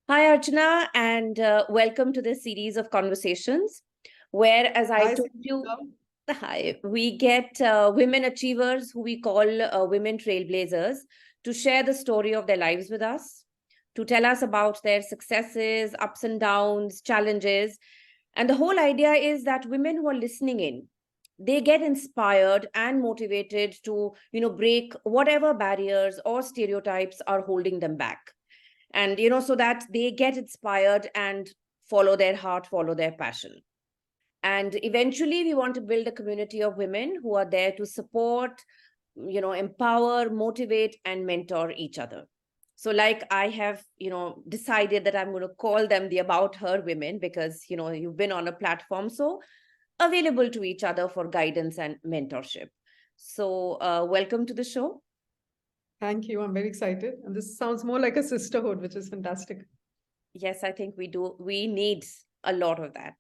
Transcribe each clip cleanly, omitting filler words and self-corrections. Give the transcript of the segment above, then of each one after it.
Hi, Archana, and welcome to this series of conversations where, as I Hi, told you, Sita. hi, we get women achievers who we call women trailblazers to share the story of their lives with us, to tell us about their successes, ups and downs, challenges. And the whole idea is that women who are listening in, they get inspired and motivated to, break whatever barriers or stereotypes are holding them back, and so that they get inspired and follow their heart, follow their passion. And eventually we want to build a community of women who are there to support, empower, motivate, and mentor each other. So like I have, decided that I'm going to call them the About Her women, because you've been on a platform so available to each other for guidance and mentorship. So welcome to the show. Thank you. I'm very excited. And this sounds more like a sisterhood, which is fantastic. Yes, I think we need a lot of that.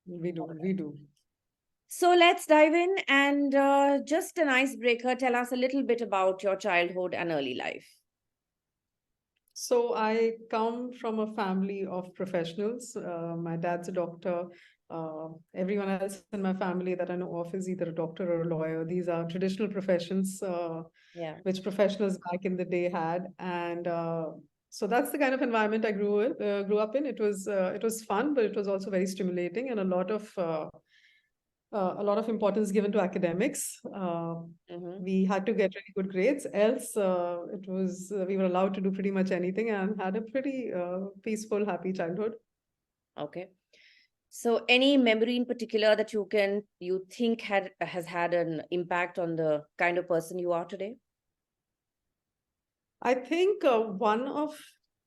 We do. We do. So let's dive in, and just an icebreaker, tell us a little bit about your childhood and early life. So I come from a family of professionals. My dad's a doctor. Everyone else in my family that I know of is either a doctor or a lawyer. These are traditional professions, Yeah. which professionals back in the day had. And so that's the kind of environment I grew up in. It was fun, but it was also very stimulating, and a lot of importance given to academics. Hmm. We had to get really good grades, else it was we were allowed to do pretty much anything and had a pretty peaceful, happy childhood. Okay. So any memory in particular that you think has had an impact on the kind of person you are today? I think one of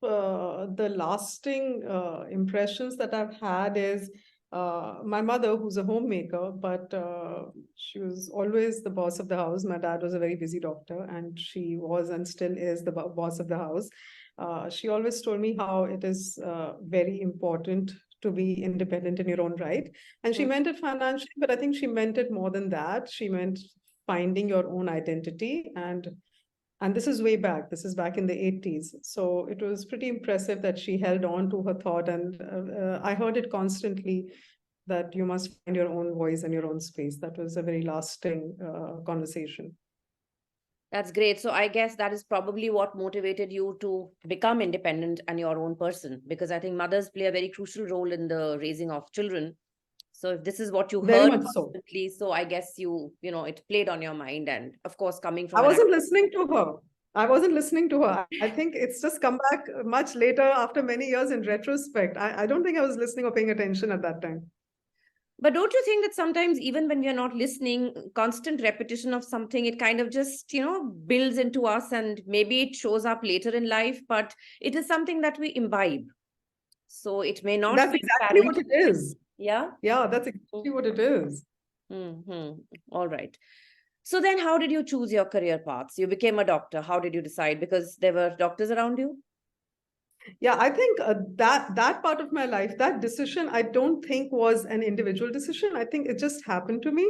the lasting impressions that I've had is my mother, who's a homemaker, but she was always the boss of the house. My dad was a very busy doctor, and she was and still is the boss of the house. She always told me how it is very important to be independent in your own right. And she Mm. meant it financially, but I think she meant it more than that. She meant finding your own identity, and this is way back. This is back in the 80s. So it was pretty impressive that she held on to her thought. And I heard it constantly that you must find your own voice and your own space. That was a very lasting conversation. That's great. So I guess that is probably what motivated you to become independent and your own person, because I think mothers play a very crucial role in the raising of children. So if this is what you Very heard much so. constantly, so I guess it played on your mind. And of course, coming I from an wasn't listening to her. I wasn't listening to her. I think it's just come back much later after many years in retrospect. I don't think I was listening or paying attention at that time. But don't you think that sometimes, even when we are not listening, constant repetition of something, it kind of just, builds into us, and maybe it shows up later in life, but it is something that we imbibe. So it may not That's feel exactly what apparent. it is. Yeah. Yeah, that's exactly what it is. Hmm. All right. So then how did you choose your career paths? You became a doctor. How did you decide? Because there were doctors around you? Yeah, I think that part of my life, that decision, I don't think was an individual decision. I think it just happened to me.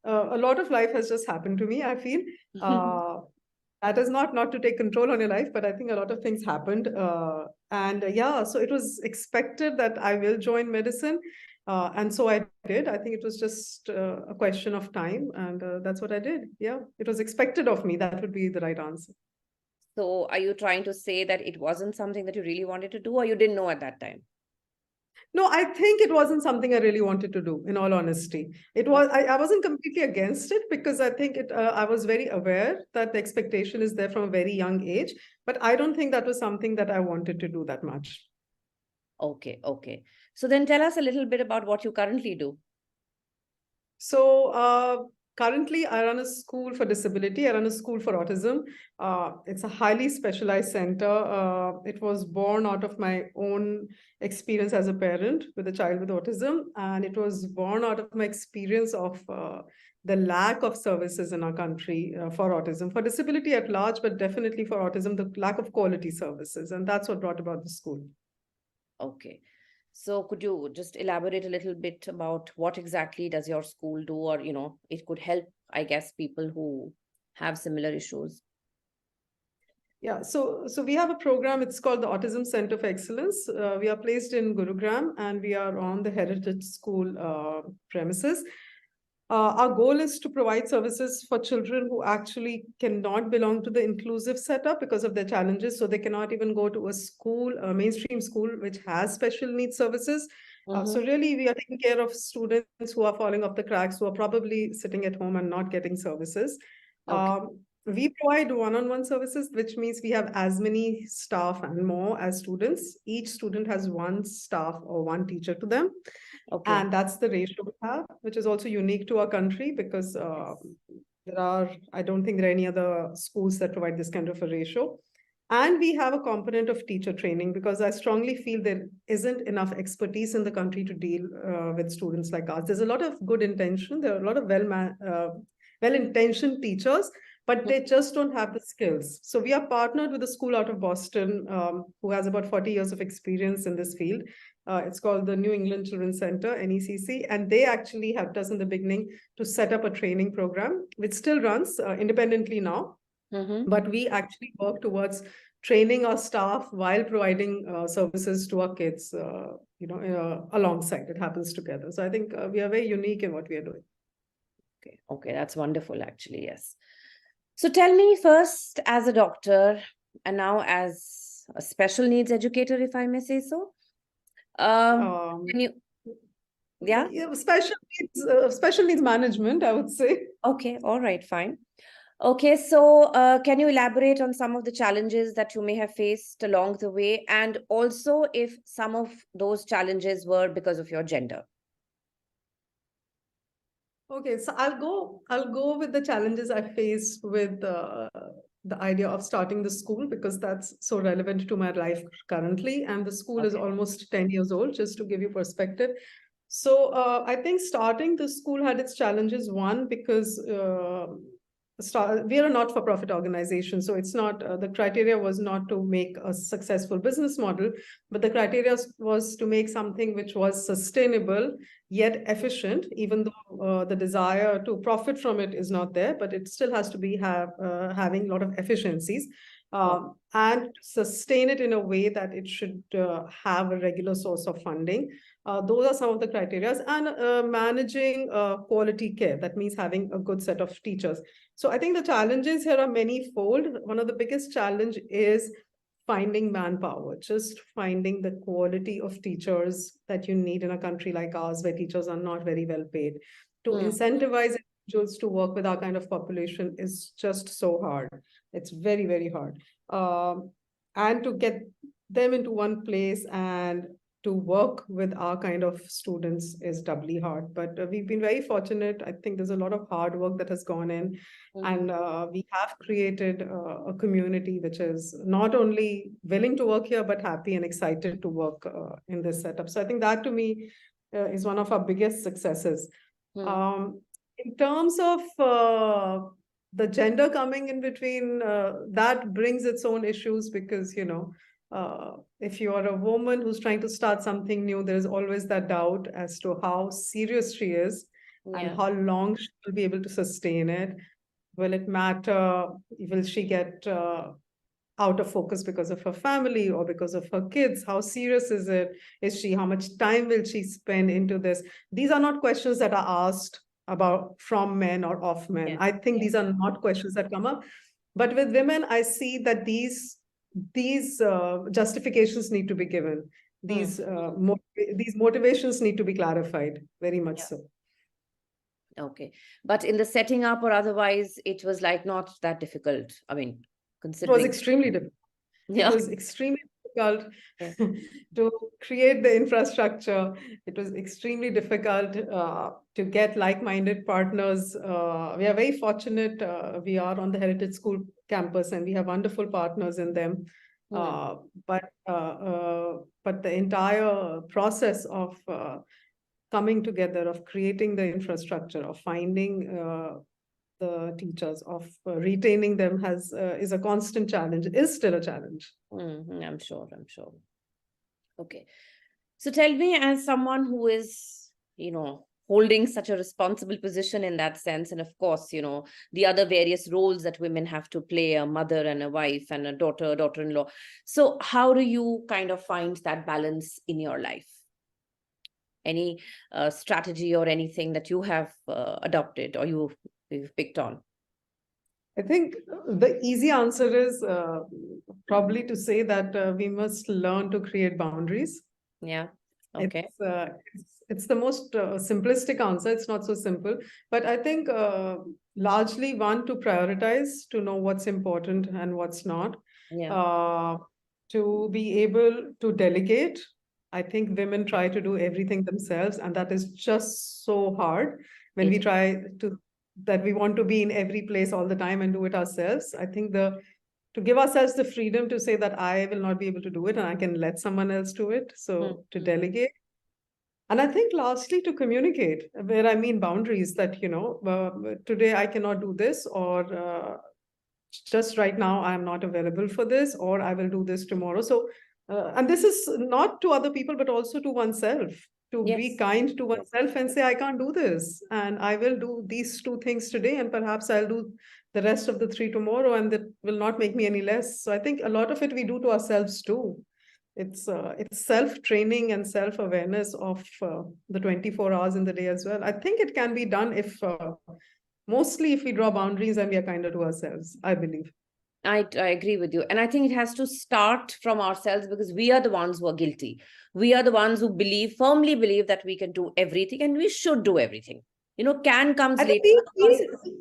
A lot of life has just happened to me, I feel. Uh, that is not to take control on your life, but I think a lot of things happened. And yeah, so it was expected that I will join medicine. And so I did. I think it was just a question of time. And that's what I did. Yeah, it was expected of me. That would be the right answer. So are you trying to say that it wasn't something that you really wanted to do, or you didn't know at that time? No, I think it wasn't something I really wanted to do, in all honesty. It was, I wasn't completely against it because I think I was very aware that the expectation is there from a very young age, but I don't think that was something that I wanted to do that much. Okay, okay. So then tell us a little bit about what you currently do. So currently, I run a school for disability. I run a school for autism. It's a highly specialized center. It was born out of my own experience as a parent with a child with autism, and it was born out of my experience of the lack of services in our country for autism, for disability at large, but definitely for autism, the lack of quality services, and that's what brought about the school. Okay. So could you just elaborate a little bit about what exactly does your school do, or, it could help, I guess, people who have similar issues. Yeah, so we have a program. It's called the Autism Center of Excellence. We are placed in Gurugram, and we are on the Heritage School premises. Our goal is to provide services for children who actually cannot belong to the inclusive setup because of their challenges. So they cannot even go to a school, a mainstream school, which has special needs services. So really, we are taking care of students who are falling off the cracks, who are probably sitting at home and not getting services. Okay. We provide one-on-one services, which means we have as many staff and more as students. Each student has one staff or one teacher to them. Okay. And that's the ratio we have, which is also unique to our country because I don't think there are any other schools that provide this kind of a ratio. And we have a component of teacher training because I strongly feel there isn't enough expertise in the country to deal with students like us. There's a lot of good intention. There are a lot of well-intentioned teachers, but they just don't have the skills. So we are partnered with a school out of Boston who has about 40 years of experience in this field. It's called the New England Children's Center, NECC, and they actually helped us in the beginning to set up a training program, which still runs independently now. But we actually work towards training our staff while providing services to our kids, alongside. It happens together. So I think we are very unique in what we are doing. Okay, that's wonderful, actually, yes. So tell me first, as a doctor and now as a special needs educator, if I may say so, can you, yeah? Special needs management, I would say. Okay, all right, fine. Okay, so can you elaborate on some of the challenges that you may have faced along the way, and also if some of those challenges were because of your gender? Okay, so I'll go with the challenges I faced with the idea of starting the school because that's so relevant to my life currently, and the school is almost 10 years old, just to give you perspective. So I think starting the school had its challenges. One, because we are a not-for-profit organization, so it's not the criteria was not to make a successful business model, but the criteria was to make something which was sustainable yet efficient, even though the desire to profit from it is not there, but it still has to be having a lot of efficiencies. And sustain it in a way that it should have a regular source of funding. Those are some of the criteria. And managing quality care, that means having a good set of teachers. So I think the challenges here are many-fold. One of the biggest challenge is finding manpower, just finding the quality of teachers that you need in a country like ours, where teachers are not very well paid. To incentivize individuals to work with our kind of population is just so hard. It's very, very hard. And to get them into one place and to work with our kind of students is doubly hard. But we've been very fortunate. I think there's a lot of hard work that has gone in. And we have created a community which is not only willing to work here, but happy and excited to work in this setup. So I think that to me is one of our biggest successes. In terms of the gender coming in between, that brings its own issues because, if you are a woman who's trying to start something new, there's always that doubt as to how serious she is and how long she will be able to sustain it. Will it matter? Will she get out of focus because of her family or because of her kids? How serious is it? How much time will she spend into this? These are not questions that are asked about from men or of men. I think these are not questions that come up. But with women, I see that these justifications need to be given. These motivations need to be clarified, very much so. Okay. But in the setting up or otherwise, it was like not that difficult. I mean, considering. It was extremely difficult. It was extremely difficult to create the infrastructure. It was extremely difficult to get like-minded partners. We are very fortunate. We are on the Heritage School campus and we have wonderful partners in them. But the entire process of coming together, of creating the infrastructure, of finding the teachers, of retaining them is a constant challenge. It is still a challenge. I'm sure. Okay. So tell me, as someone who is, holding such a responsible position in that sense. And of course, you know, the other various roles that women have to play, a mother and a wife and a daughter, daughter-in-law. So how do you kind of find that balance in your life? Any strategy or anything that you have adopted or you've picked on? I think the easy answer is probably to say that we must learn to create boundaries. Yeah. Okay. It's the most simplistic answer. It's not so simple, but I think largely one, to prioritize, to know what's important and what's not. Yeah. To be able to delegate. I think women try to do everything themselves, and that is just so hard when we try to, that we want to be in every place all the time and do it ourselves. I think to give ourselves the freedom to say that I will not be able to do it and I can let someone else do it. So to delegate. And I think lastly, to communicate, where I mean boundaries, that, you know, today I cannot do this, or just right now I am not available for this, or I will do this tomorrow. So, and this is not to other people, but also to oneself, to be kind to oneself and say, I can't do this, and I will do these 2 things today, and perhaps I'll do the rest of the 3 tomorrow, and that will not make me any less. So I think a lot of it we do to ourselves too. It's self-training and self-awareness of the 24 hours in the day as well. I think it can be done if mostly if we draw boundaries and we are kinder to ourselves, I believe. I agree with you. And I think it has to start from ourselves, because we are the ones who are guilty. We are the ones who firmly believe that we can do everything and we should do everything. You know, can comes I later. think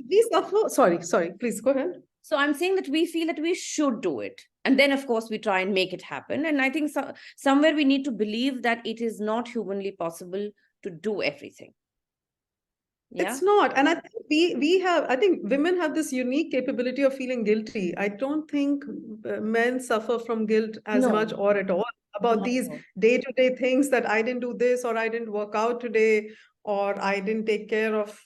we suffer. Sorry, please go ahead. So I'm saying that we feel that we should do it. And then, of course, we try and make it happen. And I think somewhere we need to believe that it is not humanly possible to do everything. Yeah? It's not. And I think I think women have this unique capability of feeling guilty. I don't think men suffer from guilt as much or at all about these day-to-day things, that I didn't do this, or I didn't work out today, or I didn't take care of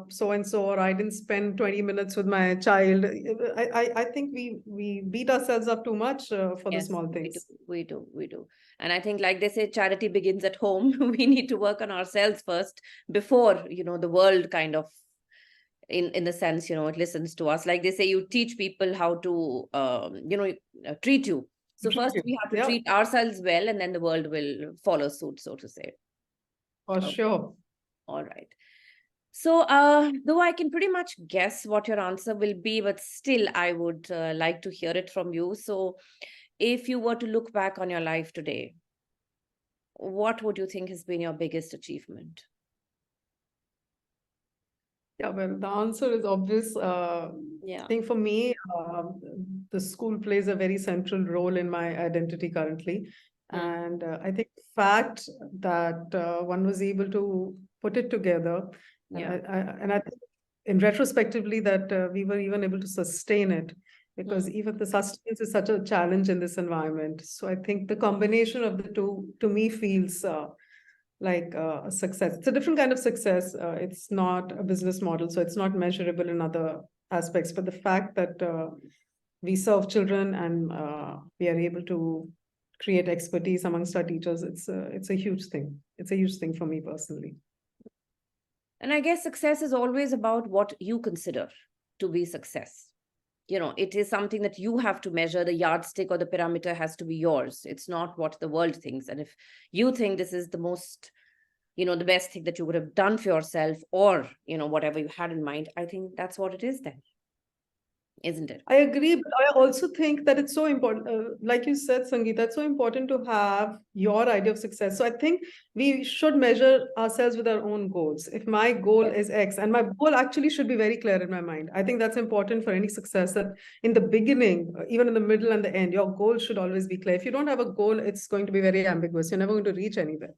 so-and-so, or I didn't spend 20 minutes with my child. I think we beat ourselves up too much for the small things. We do. And I think, like they say, charity begins at home. We need to work on ourselves first before, you know, the world kind of, in the sense, you know, it listens to us. Like they say, you teach people how to, you know, treat you. So first we have to treat ourselves well, and then the world will follow suit, so to say. For sure. All right. So, though I can pretty much guess what your answer will be, but still I would like to hear it from you. So, if you were to look back on your life today, what would you think has been your biggest achievement? Yeah, well, the answer is obvious. I think for me, the school plays a very central role in my identity currently. And I think the fact that one was able to put it together, and I think in retrospectively that we were even able to sustain it, because even the sustenance is such a challenge in this environment. So I think the combination of the two, to me, feels like a success. It's a different kind of success. It's not a business model, so it's not measurable in other aspects. But the fact that we serve children and we are able to create expertise amongst our teachers, it's a huge thing. It's a huge thing for me personally. And I guess success is always about what you consider to be success. You know, it is something that you have to measure. The yardstick or the parameter has to be yours. It's not what the world thinks. And if you think this is the most, you know, the best thing that you would have done for yourself, or, you know, whatever you had in mind, I think that's what it is then. Isn't it? I agree, but I also think that it's so important, like you said, Sangeeta, it's so important to have your idea of success. So I think we should measure ourselves with our own goals. If my goal is X, and my goal actually should be very clear in my mind. I think that's important for any success, that in the beginning, even in the middle and the end, your goal should always be clear. If you don't have a goal, it's going to be very ambiguous. You're never going to reach anywhere.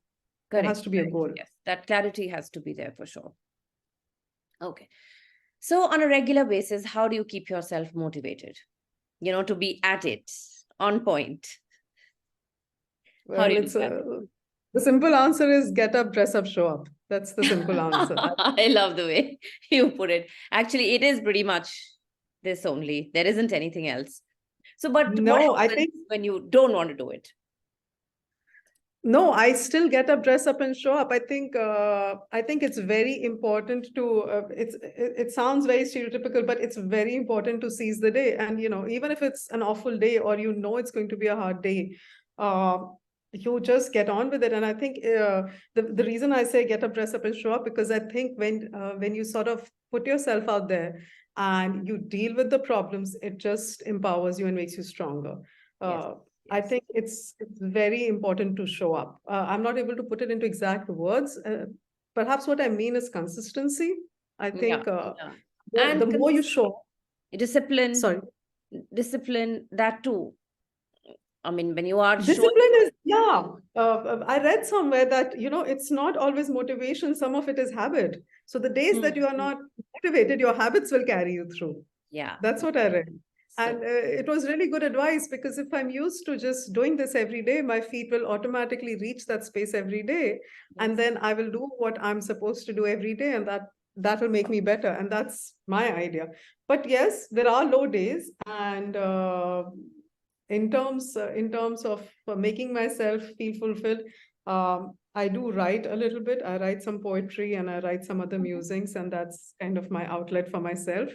There has to be a goal. Yes, that clarity has to be there for sure. Okay. So on a regular basis, how do you keep yourself motivated, you know, to be at it, on point? Well, the simple answer is get up, dress up, show up. That's the simple answer. I love the way you put it. Actually, it is pretty much this only. There isn't anything else. So, but no, what happens when you don't want to do it? No, I still get up, dress up, and show up. I think it's very important to. It sounds very stereotypical, but it's very important to seize the day. And even if it's an awful day, or it's going to be a hard day, uh, you just get on with it. And I think the reason I say get up, dress up, and show up, because I think when you sort of put yourself out there and you deal with the problems, it just empowers you and makes you stronger. Yes. I Yes. think it's very important to show up. I'm not able to put it into exact words. Perhaps what I mean is consistency. I Yeah. think Yeah. the And more you show, discipline, sorry, discipline, that too. I mean, when you are showing. discipline is, yeah. I read somewhere that, it's not always motivation. Some of it is habit. So the days that you are Mm. not motivated, your habits will carry you through. Yeah. That's what I read. So, And it was really good advice, because if I'm used to just doing this every day, my feet will automatically reach that space every day. And yes. then I will do what I'm supposed to do every day. And that will make me better. And that's my idea. But yes, there are low days. And in terms of making myself feel fulfilled, I do write a little bit. I write some poetry and I write some other Mhm. musings, and that's kind of my outlet for myself.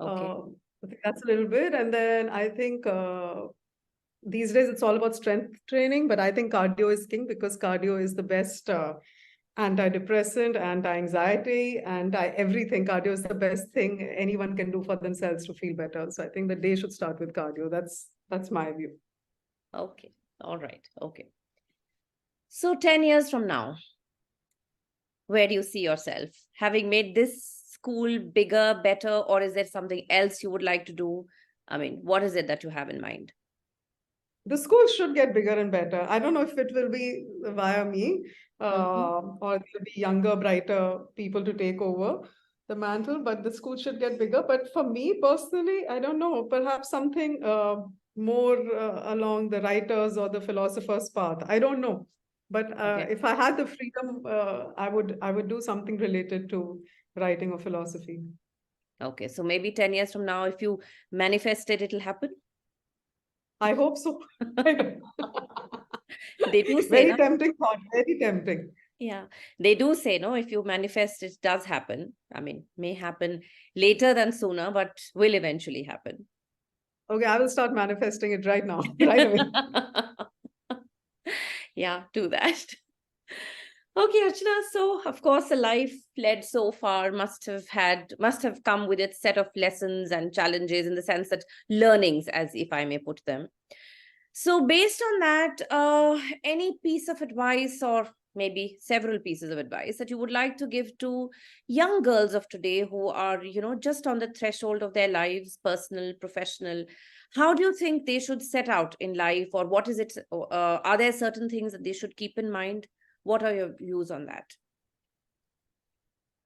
Okay. Uh, I think that's a little bit. And then I think these days it's all about strength training, but I think cardio is king, because cardio is the best antidepressant, anti-anxiety, anti-everything. Cardio is the best thing anyone can do for themselves to feel better. So I think the day should start with cardio. That's my view. Okay. All right. Okay. So 10 years from now, where do you see yourself? Having made this school bigger, better, or is there something else you would like to do? I mean, what is it that you have in mind? The schools should get bigger and better. I don't know if it will be via me, Mhm. or there'll be younger, brighter people to take over the mantle, but the school should get bigger. But for me personally, I don't know, perhaps something more along the writers or the philosophers' path. I don't know. But Okay. if I had the freedom, I would do something related to writing or philosophy. Okay. So maybe 10 years from now, if you manifest it, it'll happen. I hope so. They do say, Very no? tempting thought, very tempting. Yeah. They do say, no, if you manifest, it does happen. I mean, may happen later than sooner, but will eventually happen. Okay, I will start manifesting it right now, right away. Yeah, do that. Okay, Archana. So, of course, the life led so far must have come with its set of lessons and challenges, in the sense that learnings, as if I may put them. So, based on that, any piece of advice, or maybe several pieces of advice, that you would like to give to young girls of today who are, just on the threshold of their lives, personal, professional? How do you think they should set out in life, or what is it? Are there certain things that they should keep in mind? What are your views on that?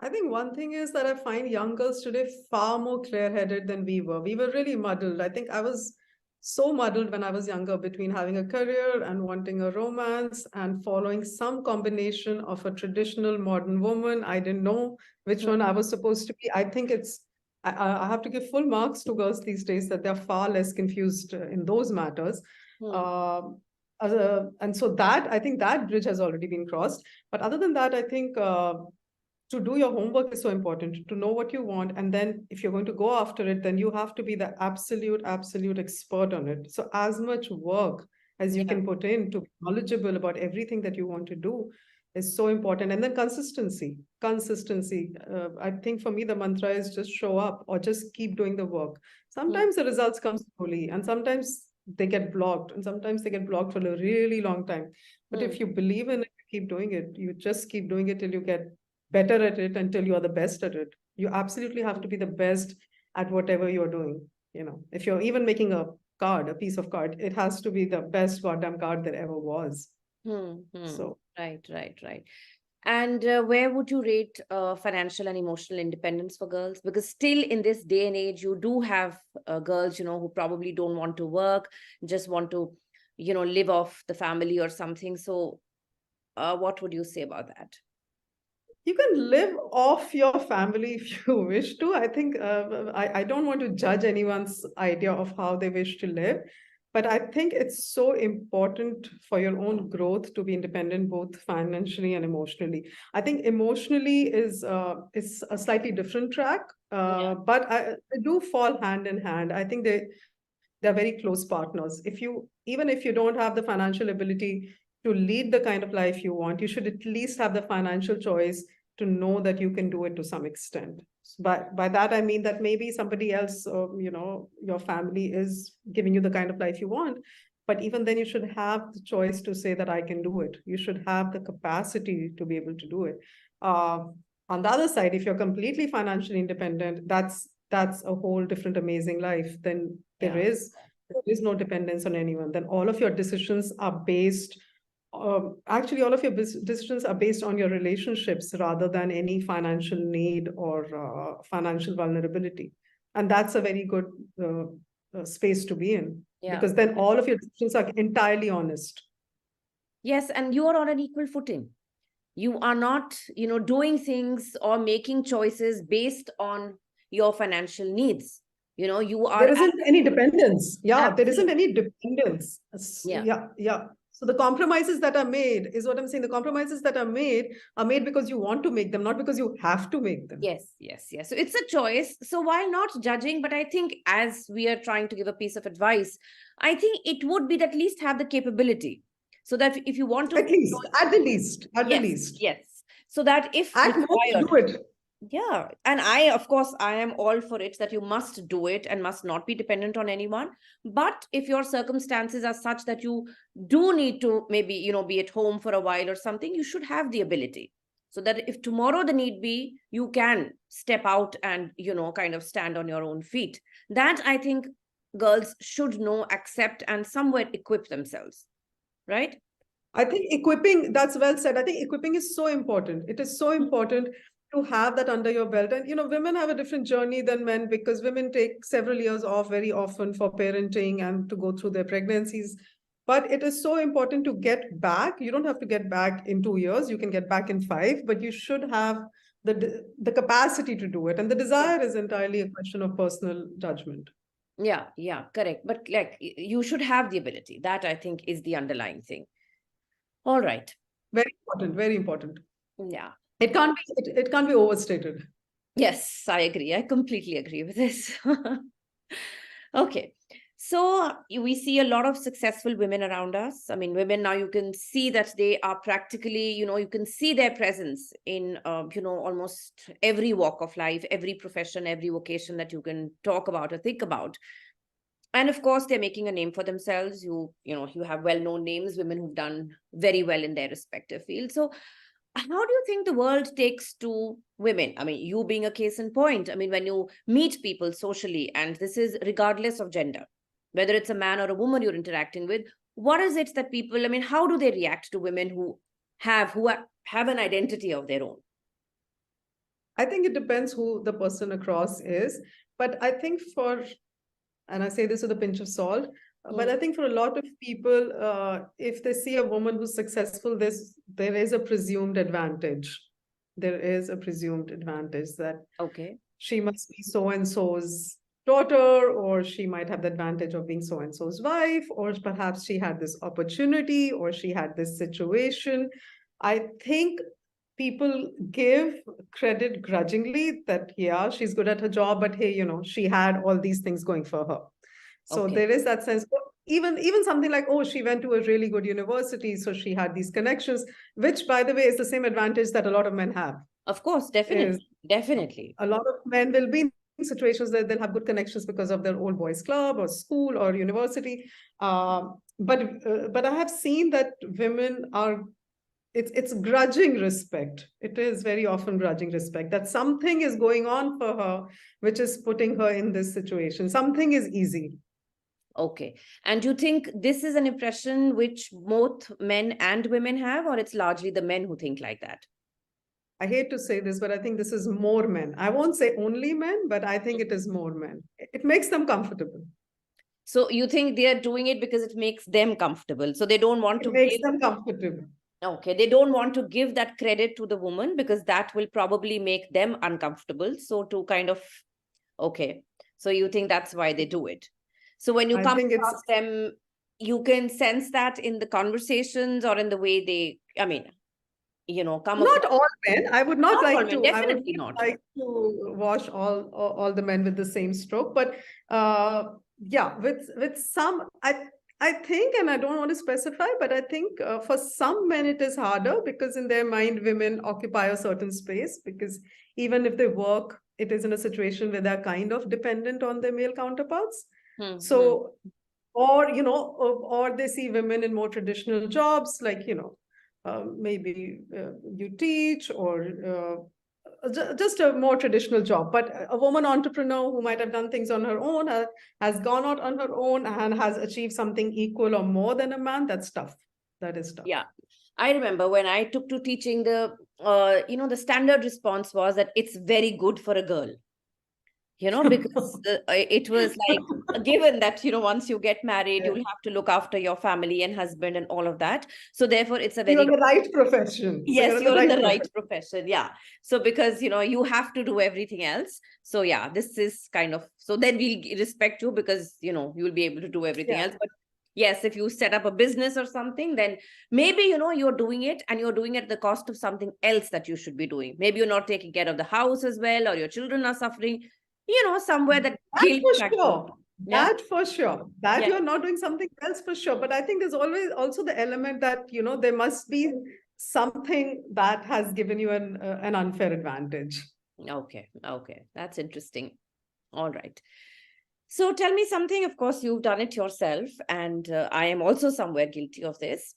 I think one thing is that I find young girls today far more clear-headed than we were. We were really muddled. I think I was so muddled when I was younger, between having a career and wanting a romance and following some combination of a traditional modern woman. I didn't know which one I was supposed to be. I think I have to give full marks to girls these days, that they're far less confused in those matters. Hmm. Um, and so that, I think that bridge has already been crossed. But other than that, I think to do your homework is so important, to know what you want. And then if you're going to go after it, then you have to be the absolute expert on it. So as much work as you Yeah. can put in to be knowledgeable about everything that you want to do is so important. And then consistency. I think for me, the mantra is just show up, or just keep doing the work. Hmm. Sometimes the results come slowly, and sometimes they get blocked, and sometimes they get blocked for a really long time. But Hmm. if you believe in it, keep doing it. You just keep doing it till you get better at it, until you are the best at it. You absolutely have to be the best at whatever you're doing. If you're even making a piece of card, it has to be the best goddamn card there ever was. Hmm. Hmm. So Right, right, right. And where would you rate financial and emotional independence for girls? Because still in this day and age, you do have girls, who probably don't want to work, just want to, live off the family or something. So, what would you say about that? you can live off your family if you wish to. I think I don't want to judge anyone's idea of how they wish to live. But I think it's so important for your own growth to be independent, both financially and emotionally. I think emotionally is a slightly different track, but they do fall hand in hand. I think they're very close partners. Even if you don't have the financial ability to lead the kind of life you want, you should at least have the financial choice to know that you can do it to some extent. By that I mean that maybe somebody else, your family is giving you the kind of life you want, but even then you should have the choice to say that I can do it. You should have the capacity to be able to do it. Uh, on the other side, if you're completely financially independent, that's a whole different amazing life. Then there is no dependence on anyone. Then all of your decisions are based actually, all of your decisions are based on your relationships rather than any financial need or financial vulnerability. And that's a very good space to be in, because then all of your decisions are entirely honest. Yes, and you are on an equal footing. You are not, doing things or making choices based on your financial needs. You are. There isn't any dependence. Yeah, there isn't Absolutely. any dependence. Yeah. So the compromises that are made is what I'm saying. The compromises that are made because you want to make them, not because you have to make them. Yes. So it's a choice. So while not judging, but I think as we are trying to give a piece of advice, I think it would be at least have the capability, so that if you want to, at the least, yes, so that if at most, do it. Yeah. And of course, I am all for it that you must do it and must not be dependent on anyone. But if your circumstances are such that you do need to maybe, be at home for a while or something, you should have the ability, so that if tomorrow the need be, you can step out and, kind of stand on your own feet. That I think girls should know, accept, and somewhere equip themselves. Right? I think equipping, that's well said. I think equipping is so important. It is so important to have that under your belt. And, women have a different journey than men, because women take several years off very often for parenting and to go through their pregnancies. But it is so important to get back. You don't have to get back in 2 years. You can get back in 5, but you should have the capacity to do it. And the desire is entirely a question of personal judgment. Yeah, correct. But like, you should have the ability. That I think is the underlying thing. All right. Very important, very important. Yeah. It can't be overstated. Yes, I agree. I completely agree with this. Okay. So we see a lot of successful women around us. I mean, women now, you can see that they are practically, you can see their presence in, almost every walk of life, every profession, every vocation that you can talk about or think about. And of course, they're making a name for themselves. You have well-known names, women who've done very well in their respective fields. So how do you think the world takes to women? I mean, you being a case in point. I mean, when you meet people socially, and this is regardless of gender, whether it's a man or a woman you're interacting with, what is it that people, I mean, how do they react to women who have an identity of their own? I think it depends who the person across is. But I think and I say this with a pinch of salt, but I think for a lot of people, if they see a woman who's successful, there is a presumed advantage. There is a presumed advantage that she must be so-and-so's daughter, or she might have the advantage of being so-and-so's wife, or perhaps she had this opportunity, or she had this situation. I think people give credit grudgingly that, yeah, she's good at her job, but hey, she had all these things going for her. So there is that sense. Even something like, oh, she went to a really good university, so she had these connections, which, by the way, is the same advantage that a lot of men have. Of course, definitely. A lot of men will be in situations that they'll have good connections because of their old boys club or school or university. But I have seen that women are, it's grudging respect. It is very often grudging respect that something is going on for her, which is putting her in this situation. Something is easy. Okay. And you think this is an impression which both men and women have, or it's largely the men who think like that? I hate to say this, but I think this is more men. I won't say only men, but I think it is more men. It makes them comfortable. So you think they are doing it because it makes them comfortable. So they don't want to make them comfortable. Okay. They don't want to give that credit to the woman because that will probably make them uncomfortable. So to kind of, okay. So you think that's why they do it. So when you come across them you can sense that in the conversations or in the way they, I mean, come Not across. all men. I would not Not all like men, to. I would definitely not. like to wash all the men with the same stroke. But yeah, with some, I think, and I don't want to specify, but I think for some men it is harder because in their mind women occupy a certain space, because even if they work, it is in a situation where they're kind of dependent on their male counterparts. Hmm. So, or or they see women in more traditional jobs, like maybe you teach, or just a more traditional job. But a woman entrepreneur who might have done things on her own, has gone out on her own and has achieved something equal or more than a man, that's tough. That is tough. Yeah. I remember when I took to teaching, the standard response was that it's very good for a girl. Because it was like a given that, once you get married, Yeah. you'll have to look after your family and husband and all of that. So therefore, it's a You're in very, the right profession. So you're yes, in the you're in right the profession. right profession. Yeah. So because, you have to do everything else. So yeah, this is kind of, so then we'll respect you because, you'll be able to do everything Yeah. else. But yes, if you set up a business or something, then maybe, you're doing it and you're doing it at the cost of something else that you should be doing. Maybe you're not taking care of the house as well, or your children are suffering, somewhere that That guilt for factor. sure. Yeah. That for sure. That Yeah. you're not doing something else for sure. But I think there's always also the element that, there must be something that has given you an unfair advantage. Okay. Okay. That's interesting. All right. So tell me something. Of course, you've done it yourself, and I am also somewhere guilty of this.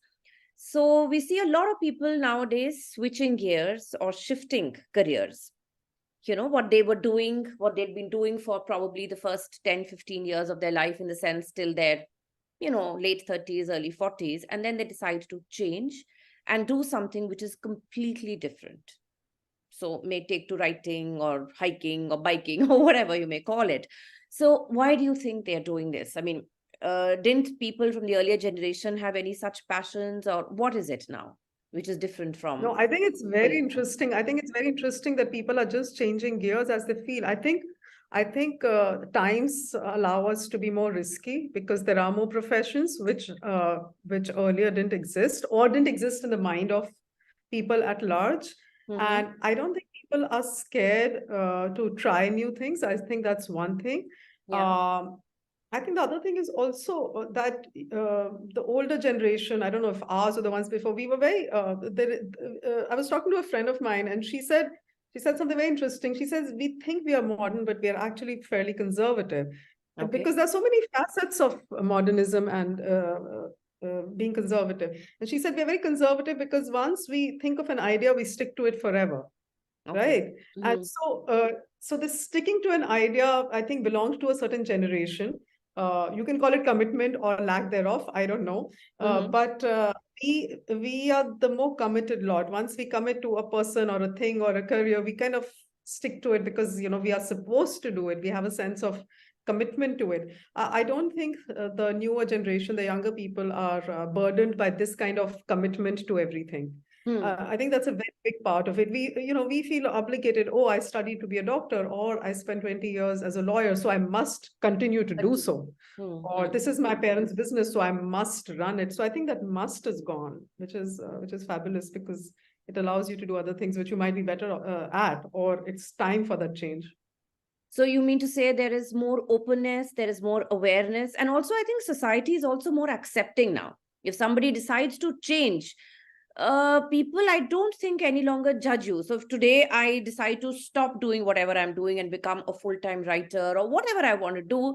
So we see a lot of people nowadays switching gears or shifting careers. What they were doing, what they'd been doing for probably the first 10, 15 years of their life, in the sense till their, late 30s, early 40s. And then they decide to change and do something which is completely different. So may take to writing or hiking or biking or whatever you may call it. So why do you think they're doing this? I mean, didn't people from the earlier generation have any such passions, or what is it now which is different No, from I think it's very earlier? interesting. I think it's very interesting that people are just changing gears as they feel. I think times allow us to be more risky because there are more professions which earlier didn't exist or didn't exist in the mind of people at large. Mm-hmm. And I don't think people are scared to try new things. I think that's one thing. Yeah. Um, I think the other thing is also that the older generation, I don't know if ours or the ones before, we were I was talking to a friend of mine and she said something very interesting. She says, we think we are modern, but we are actually fairly conservative. Okay. Because there's so many facets of modernism and being conservative. And she said, we're very conservative because once we think of an idea, we stick to it forever. Okay. Right. And Mm-hmm. so this sticking to an idea, I think, belongs to a certain generation. You can call it commitment or lack thereof. I don't know. Mm-hmm. But we are the more committed lot. Once we commit to a person or a thing or a career, we kind of stick to it because we are supposed to do it. We have a sense of commitment to it. I don't think the newer generation, the younger people, are burdened by this kind of commitment to everything. Hmm. I think that's a very big part of it. We feel obligated. Oh, I studied to be a doctor, or I spent 20 years as a lawyer, so I must continue to do so. Or Mm-hmm. this is my parents' business, so I must run it. So I think that must is gone, which is fabulous because it allows you to do other things which you might be better at, or it's time for that change. So you mean to say there is more openness, there is more awareness, and also I think society is also more accepting now. If somebody decides to change, people, I don't think, any longer judge you. So if today I decide to stop doing whatever I'm doing and become a full-time writer or whatever I want to do,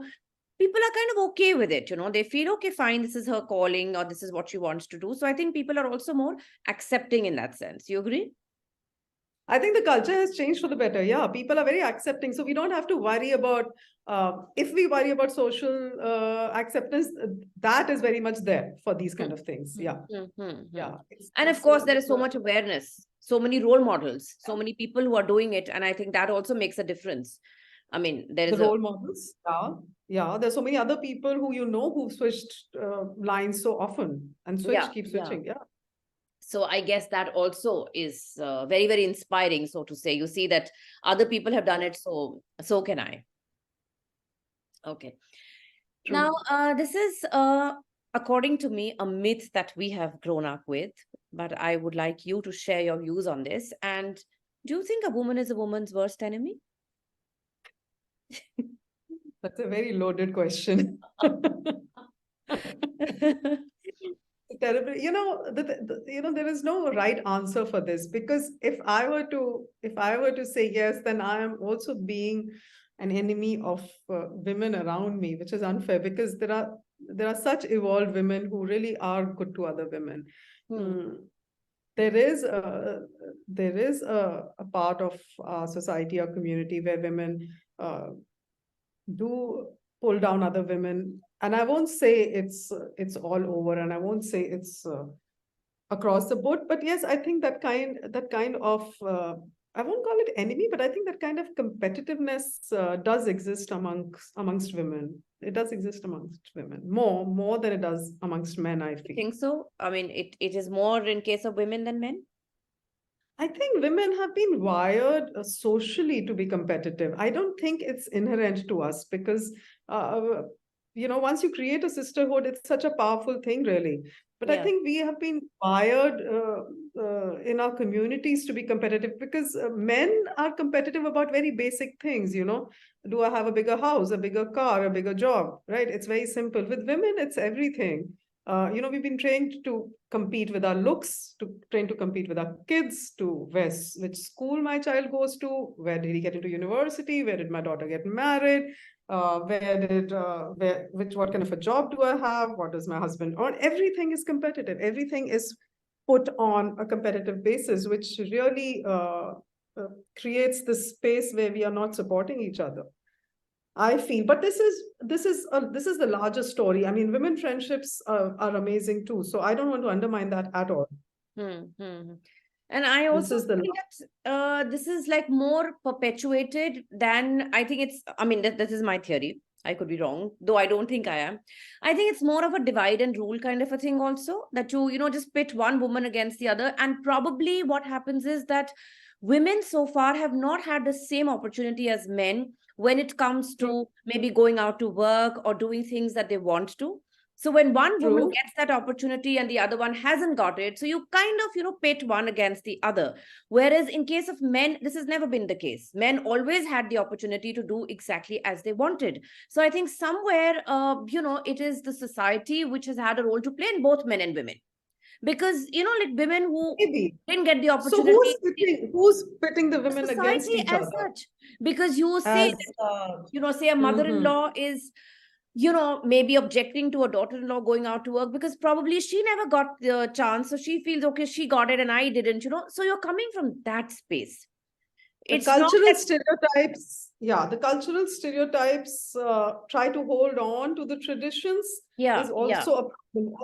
people are kind of okay with it. They feel, okay, fine, this is her calling or this is what she wants to do. So I think people are also more accepting in that sense. You agree? I think the culture has changed for the better. Yeah, people are very accepting. So we don't have to worry about, if we worry about social acceptance, that is very much there for these kind of things. Yeah. Yeah. And of course, there is so much awareness, so many role models, so many people who are doing it. And I think that also makes a difference. I mean, there The is a, role models. Yeah. Yeah. There's so many other people who've switched lines so often and yeah, keep yeah. switching. Yeah. So I guess that also is very, very inspiring, so to say. You see that other people have done it, so can I. Okay. Now, True. this is according to me, a myth that we have grown up with, but I would like you to share your views on this. And do you think a woman is a woman's worst enemy? That's a very loaded question. Terrible. There is no right answer for this, because if I were to say yes, then I am also being an enemy of women around me, which is unfair, because there are such evolved women who really are good to other women. Mm. There is a part of our society or community where women do pull down other women, and I won't say it's all over, and I won't say it's across the board, but yes, I think that kind of I won't call it enemy, but I think that kind of competitiveness does exist amongst women. It does exist amongst women more than it does amongst men, I I feel. think so. I mean, it is more in case of women than men. I think women have been wired socially to be competitive. I don't think it's inherent to us, because, once you create a sisterhood, it's such a powerful thing, really. But I Yeah. think we have been wired in our communities to be competitive, because men are competitive about very basic things, Do I have a bigger house, a bigger car, a bigger job, right? It's very simple. With women, it's everything. We've been trained to compete with our looks, trained to compete with our kids, to which school my child goes to, where did he get into university, where did my daughter get married, what kind of a job do I have, what does my husband earn? Everything is competitive. Everything is put on a competitive basis, which really creates this space where we are not supporting each other, I feel. But this is the larger story. I mean, women friendships are amazing too. So I don't want to undermine that at all. And I This also is the think that this is like more perpetuated than, I think it's, I mean, this is my theory. I could be wrong, though I don't think I am. I think it's more of a divide and rule kind of a thing also, that you just pit one woman against the other. And probably what happens is that women so far have not had the same opportunity as men when it comes true. to maybe going out to work or doing things that they want to. So when one woman True. gets that opportunity and the other one hasn't got it, so you kind of, pit one against the other. Whereas in case of men, this has never been the case. Men always had the opportunity to do exactly as they wanted. So I think somewhere, it is the society which has had a role to play in both men and women. Because, like women who Maybe. didn't get the So opportunity, who's pitting the women against society each as other? such. Because you say As that, say a mother-in-law is maybe objecting to a daughter-in-law going out to work because probably she never got the chance. So she feels, okay, she got it and I didn't. So you're coming from that space. the It's not cultural that, stereotypes, the cultural stereotypes try to hold on to the traditions yeah, is also a problem.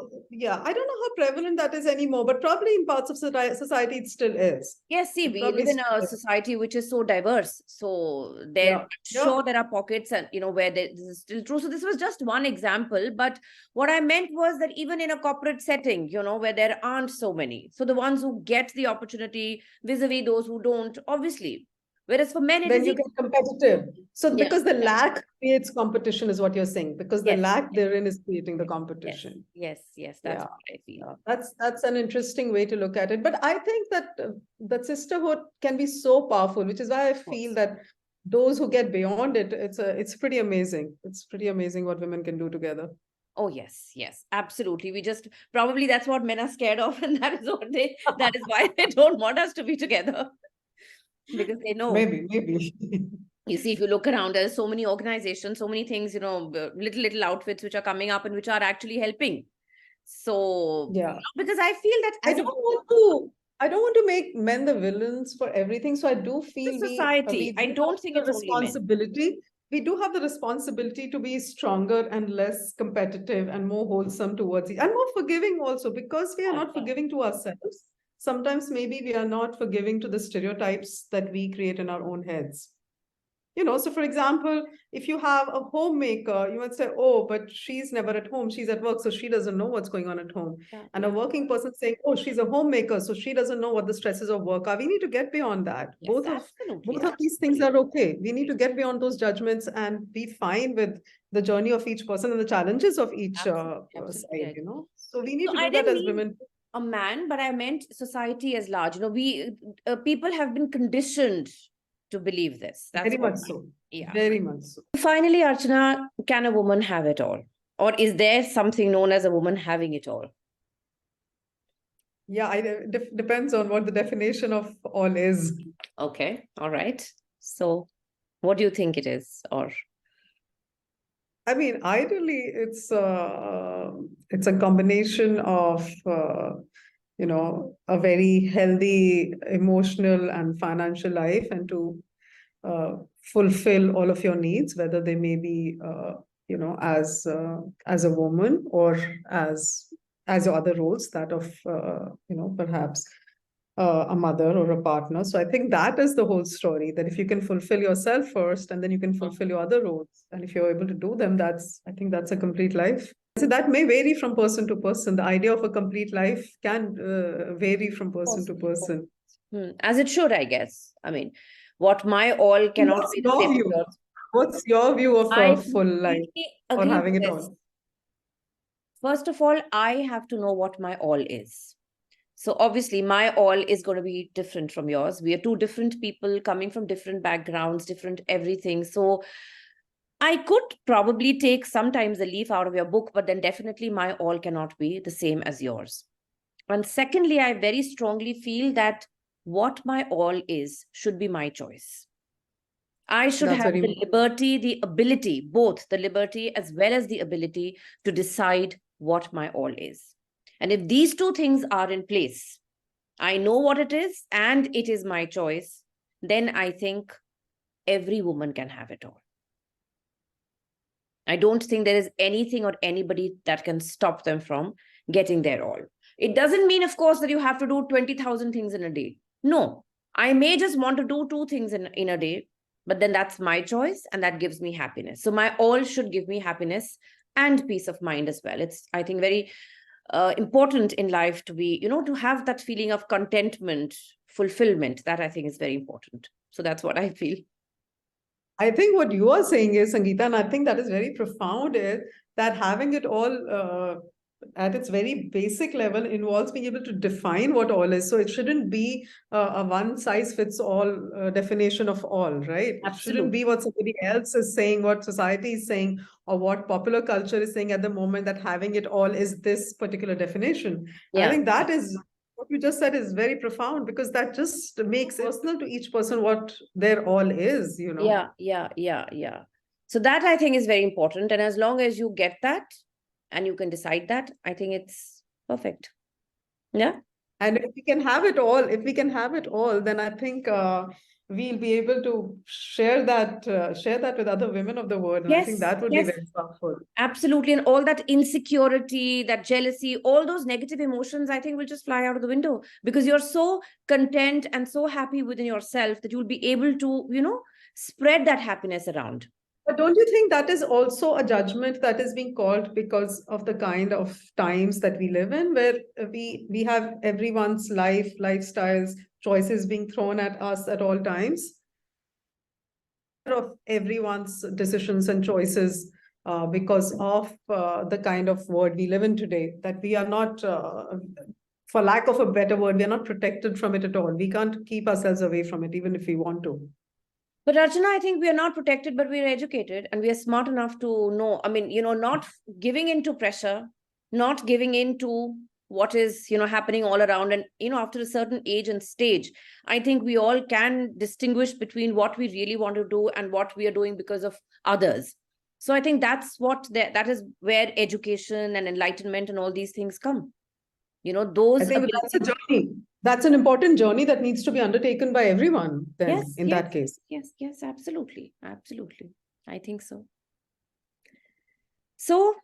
I don't know how prevalent that is anymore, but probably in parts of society it still is. Yes, see, It we probably live in still a is. society which is so diverse. So Yeah. sure, there are pockets and where this is still true. So this was just one example. But what I meant was that even in a corporate setting, where there aren't so many. So the ones who get the opportunity vis-a-vis those who don't, obviously. Whereas for men, it Then is you get competitive. So yeah, because the lack creates competition is what you're saying, because the yes, lack therein is creating the yes, competition. yes. That's Yeah. what I feel. That's an interesting way to look at it. But I think that sisterhood can be so powerful, which is why I feel that those who get beyond it, it's pretty amazing. It's pretty amazing what women can do together. Oh, yes, absolutely. We just probably that's what men are scared of, and that is why they don't want us to be together. Because they know. Maybe. You see, if you look around, there's so many organizations, so many things, little outfits which are coming up and which are actually helping. So, Yeah. because I feel that I don't want to make men the villains for everything. So I do feel society, we I do don't have think the it's only men. responsibility. We do have the responsibility to be stronger and less competitive and more wholesome towards it, and more forgiving also, because we are not forgiving to ourselves. Sometimes maybe we are not forgiving to the stereotypes that we create in our own heads. So for example, if you have a homemaker, you might say, oh, but she's never at home, she's at work, so she doesn't know what's going on at home. Yeah, And a working person saying, oh, she's a homemaker, so she doesn't know what the stresses of work are. We need to get beyond that. yes, Both absolutely. of these things are okay. We need to get beyond those judgments and be fine with the journey of each person and the challenges of each Absolutely, side, agree. So we need So to I do that didn't as mean women. a man, but I meant society as large. We people have been conditioned to believe this. That's Very what much so. yeah. Very much so. Finally, Archana, can a woman have it all? Or is there something known as a woman having it all? Yeah, depends on what the definition of all is. Okay, all right. So what do you think it is? Or I mean, ideally, it's a combination of a very healthy emotional and financial life, and to fulfill all of your needs, whether they may be as a woman or as your other roles, that of perhaps a mother or a partner. So I think that is the whole story, that if you can fulfill yourself first and then you can fulfill your other roles, and if you're able to do them, I think that's a complete life. So that may vary from person to person. The idea of a complete life can vary from person to person. as it should, I guess. I mean, what my all cannot What's be the your same as view? yours. What's your view of I a full life completely or agree having with it this. all? First of all, I have to know what my all is. So obviously, my all is going to be different from yours. We are two different people coming from different backgrounds, different everything. So I could probably take sometimes a leaf out of your book, but then definitely my all cannot be the same as yours. And secondly, I very strongly feel that what my all is should be my choice. I should That's have very the liberty, the ability, both the liberty as well as the ability to decide what my all is. And if these two things are in place, I know what it is and it is my choice, then I think every woman can have it all. I don't think there is anything or anybody that can stop them from getting their all. It doesn't mean, of course, that you have to do 20,000 things in a day. No, I may just want to do 2 things in a day, but then that's my choice and that gives me happiness. So my all should give me happiness and peace of mind as well. It's, I think, very important in life to be, to have that feeling of contentment, fulfillment. That I think is very important. So that's what I feel. I think what you are saying is, Sangeeta, and I think that is very profound, is that having it all at its very basic level involves being able to define what all is. So it shouldn't be a one size fits all definition of all, right? It shouldn't be what somebody else is saying, what society is saying, or what popular culture is saying at the moment, that having it all is this particular definition. And I think that is what you just said is very profound, because that just makes it personal to each person what their all is, Yeah. So that I think is very important. And as long as you get that and you can decide that, I think it's perfect. Yeah. And if we can have it all, then I think we'll be able to share that with other women of the world. And I think that would be very powerful. Absolutely. And all that insecurity, that jealousy, all those negative emotions, I think will just fly out of the window, because you're so content and so happy within yourself that you'll be able to, spread that happiness around. But don't you think that is also a judgment that is being called because of the kind of times that we live in, where we have everyone's lifestyles, choices being thrown at us at all times? Of everyone's decisions and choices because of the kind of world we live in today, that we are not, for lack of a better word, we are not protected from it at all. We can't keep ourselves away from it, even if we want to. But Archana, I think we are not protected, but we are educated and we are smart enough to know. I mean, not giving into pressure, not giving into what is, happening all around. And, after a certain age and stage, I think we all can distinguish between what we really want to do and what we are doing because of others. So I think that is where education and enlightenment and all these things come. Those. I think that's a journey. That's an important journey that needs to be undertaken by everyone then, that case. Yes, absolutely. I think so. So,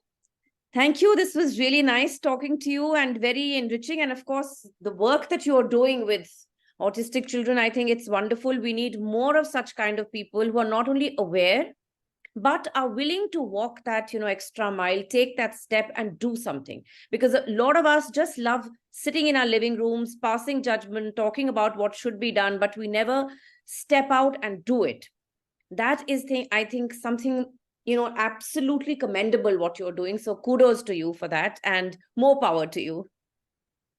thank you. This was really nice talking to you and very enriching. And of course, the work that you're doing with autistic children. I think it's wonderful. We need more of such kind of people who are not only aware, but are willing to walk that, extra mile, take that step and do something. Because a lot of us just love sitting in our living rooms, passing judgment, talking about what should be done, but we never step out and do it. That is, I think, something, absolutely commendable what you're doing. So kudos to you for that, and more power to you.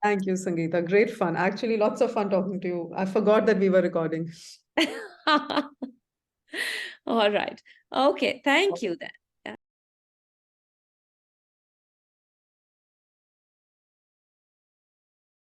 Thank you, Sangeeta. Great fun. Actually, lots of fun talking to you. I forgot that we were recording. All right. Okay. Thank you then.